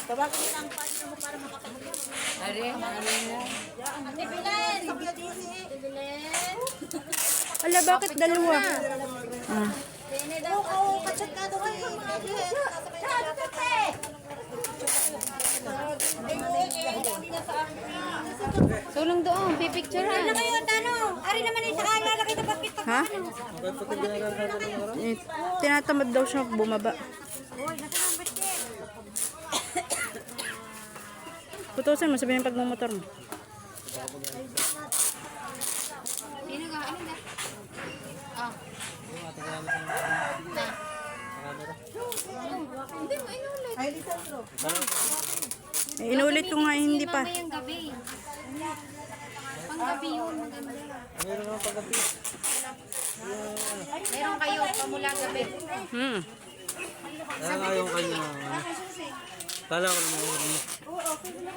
Tawagan mo ang partner mo para makapag-uwi. Are, Ate Bilen! Ate Bilen! Ala, bakit dalawa? Ah. Oo, kachat ka doon kay Bilen. sulong doon, pipicturean. Ano kayo, tanong? Ari naman ay saka lalaki na bakit pa. Ha? Eh, tinatamad daw siya bumaba. Uy, nasa ng birthday. Putusan mo, sabihin pagmumotor mo. Sino ka? Ano na? Ah. Na. Hindi mo inulit. Ay, Lisandro. Eh, inulit ko nga, hindi pa. Mamayang gabi. Panggabi yun, maganda. Meron kayo pamula gabi. Hmm. Kaya nga yung kanya. Kala ko naman.